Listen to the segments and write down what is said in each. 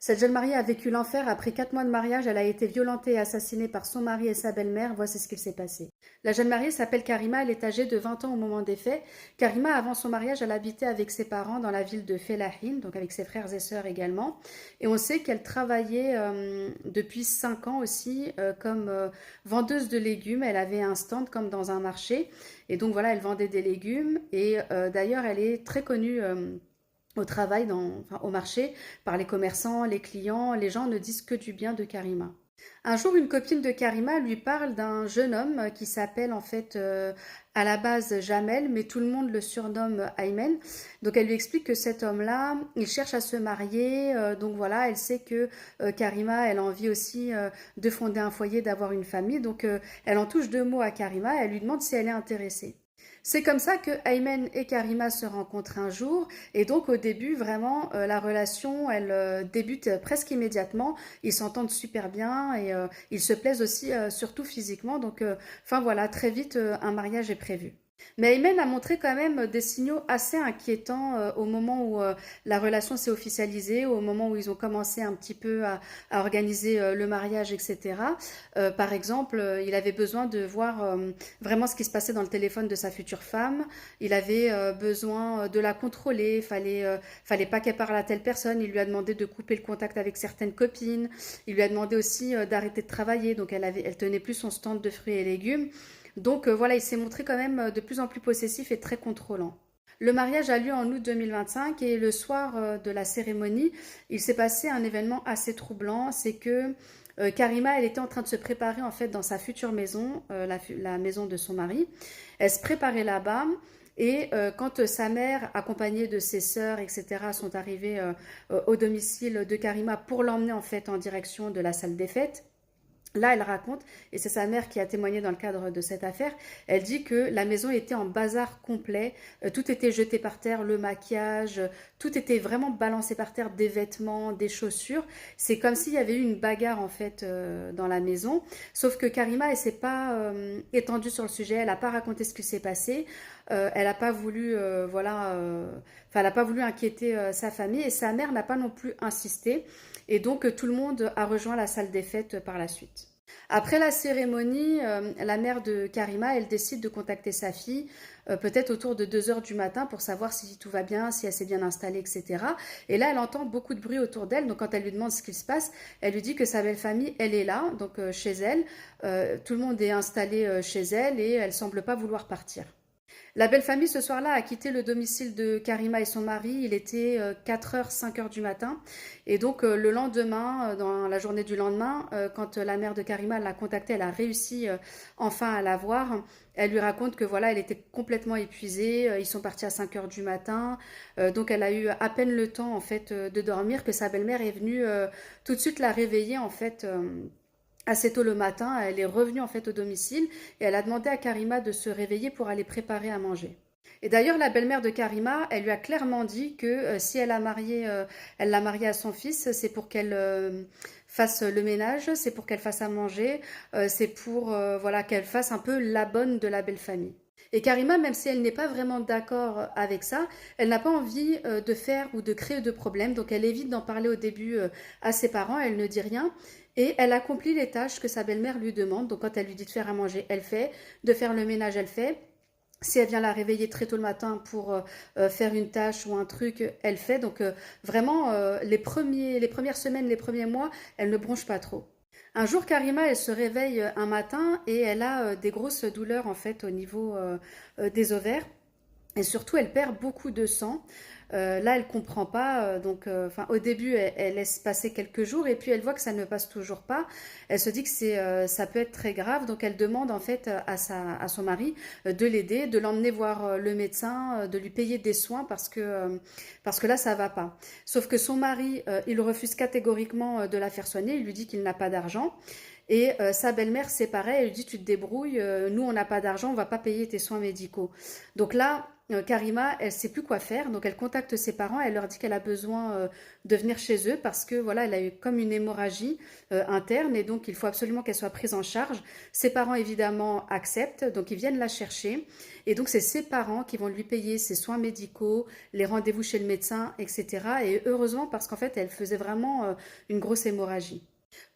Cette jeune mariée a vécu l'enfer. Après 4 mois de mariage, elle a été violentée et assassinée par son mari et sa belle-mère. Voici ce qu'il s'est passé. La jeune mariée s'appelle Karima, elle est âgée de 20 ans au moment des faits. Karima, avant son mariage, elle habitait avec ses parents dans la ville de Felahin, donc avec ses frères et sœurs également. Et on sait qu'elle travaillait depuis 5 ans aussi comme vendeuse de légumes. Elle avait un stand comme dans un marché. Et donc voilà, elle vendait des légumes. Et d'ailleurs, elle est très connue au travail, enfin, au marché, par les commerçants, les clients. Les gens ne disent que du bien de Karima. Un jour, une copine de Karima lui parle d'un jeune homme qui s'appelle en fait à la base Jamel, mais tout le monde le surnomme Aymen. Donc elle lui explique que cet homme-là, il cherche à se marier. Donc voilà, elle sait que Karima, elle a envie aussi de fonder un foyer, d'avoir une famille. Donc elle en touche deux mots à Karima et elle lui demande si elle est intéressée. C'est comme ça que Aymen et Karima se rencontrent un jour et donc au début vraiment la relation elle débute presque immédiatement. Ils s'entendent super bien et ils se plaisent aussi surtout physiquement donc enfin voilà très vite un mariage est prévu. Mais Aymen a montré quand même des signaux assez inquiétants au moment où la relation s'est officialisée, au moment où ils ont commencé un petit peu à organiser le mariage, etc. Par exemple, il avait besoin de voir vraiment ce qui se passait dans le téléphone de sa future femme. Il avait besoin de la contrôler. Fallait pas qu'elle parle à telle personne. Il lui a demandé de couper le contact avec certaines copines. Il lui a demandé aussi d'arrêter de travailler. Donc elle tenait plus son stand de fruits et légumes. Donc voilà, il s'est montré quand même de plus en plus possessif et très contrôlant. Le mariage a lieu en août 2025 et le soir de la cérémonie, il s'est passé un événement assez troublant. C'est que Karima, elle était en train de se préparer en fait dans sa future maison, la maison de son mari. Elle se préparait là-bas. Et quand sa mère, accompagnée de ses sœurs, etc., sont arrivées au domicile de Karima pour l'emmener en fait en direction de la salle des fêtes, là, elle raconte, et c'est sa mère qui a témoigné dans le cadre de cette affaire, elle dit que la maison était en bazar complet, tout était jeté par terre, le maquillage, tout était vraiment balancé par terre, des vêtements, des chaussures. C'est comme s'il y avait eu une bagarre en fait dans la maison. Sauf que Karima, elle s'est pas étendue sur le sujet, elle n'a pas raconté ce qui s'est passé, elle n'a pas voulu, enfin, elle n'a pas voulu inquiéter sa famille et sa mère n'a pas non plus insisté. Et donc tout le monde a rejoint la salle des fêtes par la suite. Après la cérémonie, la mère de Karima, elle décide de contacter sa fille, peut-être autour de 2 heures du matin pour savoir si tout va bien, si elle s'est bien installée, etc. Et là, elle entend beaucoup de bruit autour d'elle. Donc quand elle lui demande ce qu'il se passe, elle lui dit que sa belle famille, elle est là, donc chez elle. Tout le monde est installé chez elle et elle semble pas vouloir partir. La belle famille ce soir-là a quitté le domicile de Karima et son mari. Il était 4 heures, 5 heures du matin. Et donc le lendemain, dans la journée du lendemain, quand la mère de Karima l'a contactée, elle a réussi enfin à la voir. Elle lui raconte que voilà, elle était complètement épuisée. Ils sont partis à 5 heures du matin. Donc elle a eu à peine le temps en fait de dormir que sa belle-mère est venue tout de suite la réveiller en fait. Assez tôt le matin, elle est revenue en fait au domicile et elle a demandé à Karima de se réveiller pour aller préparer à manger. Et d'ailleurs, la belle-mère de Karima, elle lui a clairement dit que si elle l'a mariée à son fils, c'est pour qu'elle fasse le ménage, c'est pour qu'elle fasse à manger, c'est pour voilà qu'elle fasse un peu la bonne de la belle famille. Et Karima, même si elle n'est pas vraiment d'accord avec ça, elle n'a pas envie de faire ou de créer de problème, donc elle évite d'en parler au début à ses parents, elle ne dit rien, et elle accomplit les tâches que sa belle-mère lui demande. Donc quand elle lui dit de faire à manger, elle fait, de faire le ménage, elle fait. Si elle vient la réveiller très tôt le matin pour faire une tâche ou un truc, elle fait. Donc vraiment, les premières semaines, les premiers mois, elle ne bronche pas trop. Un jour, Karima, elle se réveille un matin et elle a des grosses douleurs en fait au niveau des ovaires. Et surtout, elle perd beaucoup de sang. Là, elle comprend pas. Donc, enfin, au début, elle laisse passer quelques jours et puis elle voit que ça ne passe toujours pas. Elle se dit que ça peut être très grave. Donc, elle demande en fait à son mari de l'aider, de l'emmener voir le médecin, de lui payer des soins parce que là, ça va pas. Sauf que son mari, il refuse catégoriquement de la faire soigner. Il lui dit qu'il n'a pas d'argent. Et sa belle-mère, c'est pareil, elle lui dit tu te débrouilles, nous on n'a pas d'argent, on va pas payer tes soins médicaux. Donc là, Karima, elle sait plus quoi faire, donc elle contacte ses parents, elle leur dit qu'elle a besoin de venir chez eux parce que voilà, elle a eu comme une hémorragie interne et donc il faut absolument qu'elle soit prise en charge. Ses parents évidemment acceptent, donc ils viennent la chercher et donc c'est ses parents qui vont lui payer ses soins médicaux, les rendez-vous chez le médecin, etc. Et heureusement parce qu'en fait, elle faisait vraiment une grosse hémorragie.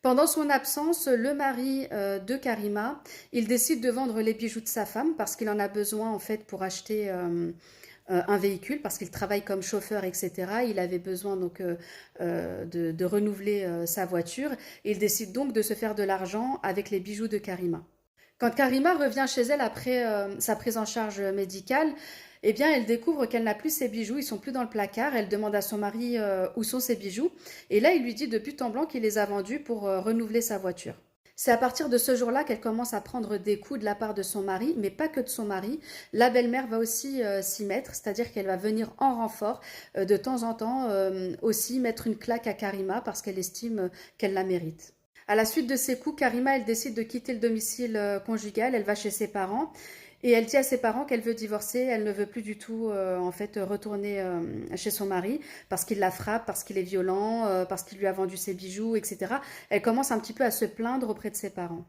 Pendant son absence, le mari de Karima, il décide de vendre les bijoux de sa femme parce qu'il en a besoin en fait pour acheter un véhicule parce qu'il travaille comme chauffeur, etc. Il avait besoin donc de renouveler sa voiture. Il décide donc de se faire de l'argent avec les bijoux de Karima. Quand Karima revient chez elle après sa prise en charge médicale, eh bien, elle découvre qu'elle n'a plus ses bijoux, ils sont plus dans le placard. Elle demande à son mari où sont ses bijoux. Et là, il lui dit de but en blanc qu'il les a vendus pour renouveler sa voiture. C'est à partir de ce jour-là qu'elle commence à prendre des coups de la part de son mari, mais pas que de son mari. La belle-mère va aussi s'y mettre, c'est-à-dire qu'elle va venir en renfort de temps en temps aussi mettre une claque à Karima parce qu'elle estime qu'elle la mérite. À la suite de ces coups, Karima, elle décide de quitter le domicile conjugal, elle va chez ses parents et elle dit à ses parents qu'elle veut divorcer, elle ne veut plus du tout en fait retourner chez son mari parce qu'il la frappe, parce qu'il est violent, parce qu'il lui a vendu ses bijoux, etc. Elle commence un petit peu à se plaindre auprès de ses parents.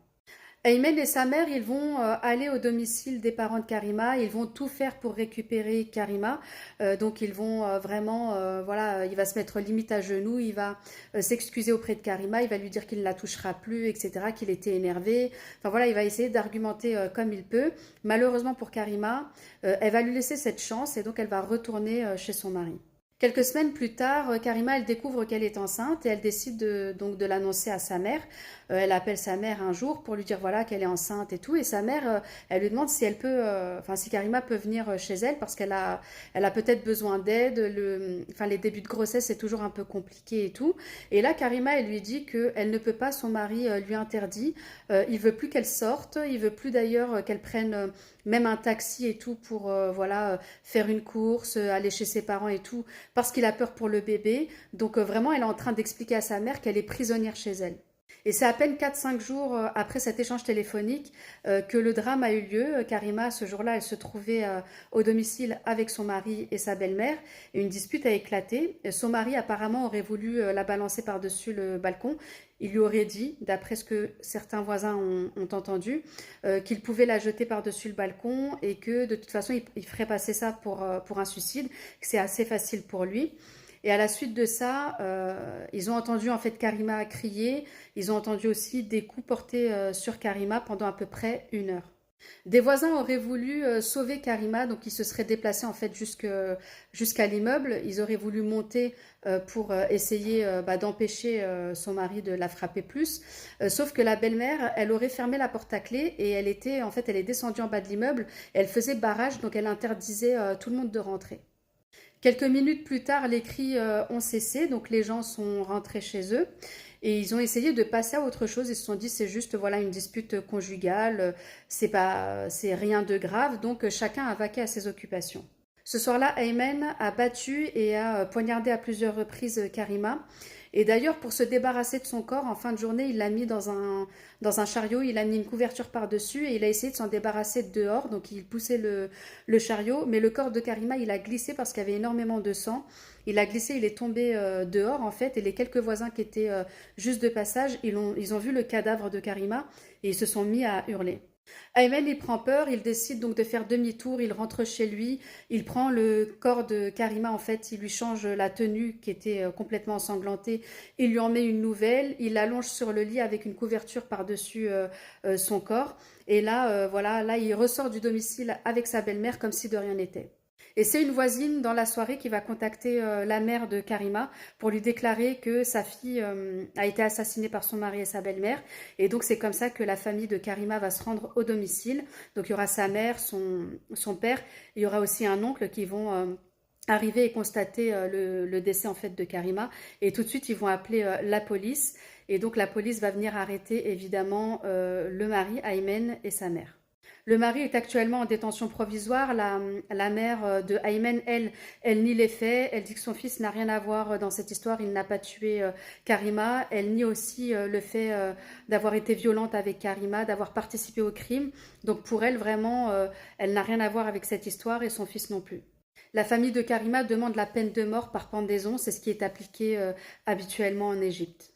Aymen et sa mère, ils vont aller au domicile des parents de Karima, ils vont tout faire pour récupérer Karima. Donc ils vont vraiment, voilà, il va se mettre limite à genoux, il va s'excuser auprès de Karima, il va lui dire qu'il ne la touchera plus, etc., qu'il était énervé. Enfin voilà, il va essayer d'argumenter comme il peut. Malheureusement pour Karima, elle va lui laisser cette chance et donc elle va retourner chez son mari. Quelques semaines plus tard, Karima, elle découvre qu'elle est enceinte et elle décide donc de l'annoncer à sa mère. Elle appelle sa mère un jour pour lui dire voilà qu'elle est enceinte et tout. Et sa mère, elle lui demande si elle peut, enfin si Karima peut venir chez elle parce elle a peut-être besoin d'aide. Enfin les débuts de grossesse c'est toujours un peu compliqué et tout. Et là, Karima, elle lui dit qu'elle ne peut pas, son mari lui interdit. Il veut plus qu'elle sorte, il veut plus d'ailleurs qu'elle prenne même un taxi et tout pour voilà faire une course, aller chez ses parents et tout parce qu'il a peur pour le bébé. Donc vraiment, elle est en train d'expliquer à sa mère qu'elle est prisonnière chez elle. Et c'est à peine 4-5 jours après cet échange téléphonique que le drame a eu lieu. Karima, ce jour-là, elle se trouvait au domicile avec son mari et sa belle-mère. Et une dispute a éclaté. Son mari, apparemment, aurait voulu la balancer par-dessus le balcon. Il lui aurait dit, d'après ce que certains voisins ont entendu, qu'il pouvait la jeter par-dessus le balcon et que de toute façon, il ferait passer ça pour un suicide, que c'est assez facile pour lui. Et à la suite de ça, ils ont entendu en fait Karima crier. Ils ont entendu aussi des coups portés sur Karima pendant à peu près 1 heure. Des voisins auraient voulu sauver Karima, donc ils se seraient déplacés en fait jusqu'à l'immeuble. Ils auraient voulu monter pour essayer d'empêcher son mari de la frapper plus. Sauf que la belle-mère, elle aurait fermé la porte à clé et elle est descendue en bas de l'immeuble. Elle faisait barrage, donc elle interdisait tout le monde de rentrer. Quelques minutes plus tard, les cris ont cessé, donc les gens sont rentrés chez eux et ils ont essayé de passer à autre chose. Ils se sont dit c'est juste voilà une dispute conjugale, c'est rien de grave, donc chacun a vaqué à ses occupations. Ce soir-là, Aymen a battu et a poignardé à plusieurs reprises Karima. Et d'ailleurs, pour se débarrasser de son corps, en fin de journée, il l'a mis dans un chariot, il a mis une couverture par-dessus et il a essayé de s'en débarrasser dehors. Donc, il poussait le chariot, mais le corps de Karima, il a glissé parce qu'il y avait énormément de sang. Il a glissé, il est tombé dehors, en fait, et les quelques voisins qui étaient juste de passage, ils ont vu le cadavre de Karima et ils se sont mis à hurler. Aymen, il prend peur, il décide donc de faire demi-tour, il rentre chez lui, il prend le corps de Karima, en fait, il lui change la tenue qui était complètement ensanglantée, il lui en met une nouvelle, il l'allonge sur le lit avec une couverture par-dessus son corps, et là, voilà, là, il ressort du domicile avec sa belle-mère comme si de rien n'était. Et c'est une voisine dans la soirée qui va contacter la mère de Karima pour lui déclarer que sa fille a été assassinée par son mari et sa belle-mère. Et donc c'est comme ça que la famille de Karima va se rendre au domicile. Donc il y aura sa mère, son père, il y aura aussi un oncle qui vont arriver et constater le décès en fait de Karima. Et tout de suite ils vont appeler la police. Et donc la police va venir arrêter évidemment le mari, Aymen, et sa mère. Le mari est actuellement en détention provisoire. La mère de Aymen, elle nie les faits. Elle dit que son fils n'a rien à voir dans cette histoire. Il n'a pas tué Karima. Elle nie aussi le fait d'avoir été violente avec Karima, d'avoir participé au crime. Donc pour elle, vraiment, elle n'a rien à voir avec cette histoire et son fils non plus. La famille de Karima demande la peine de mort par pendaison. C'est ce qui est appliqué habituellement en Égypte.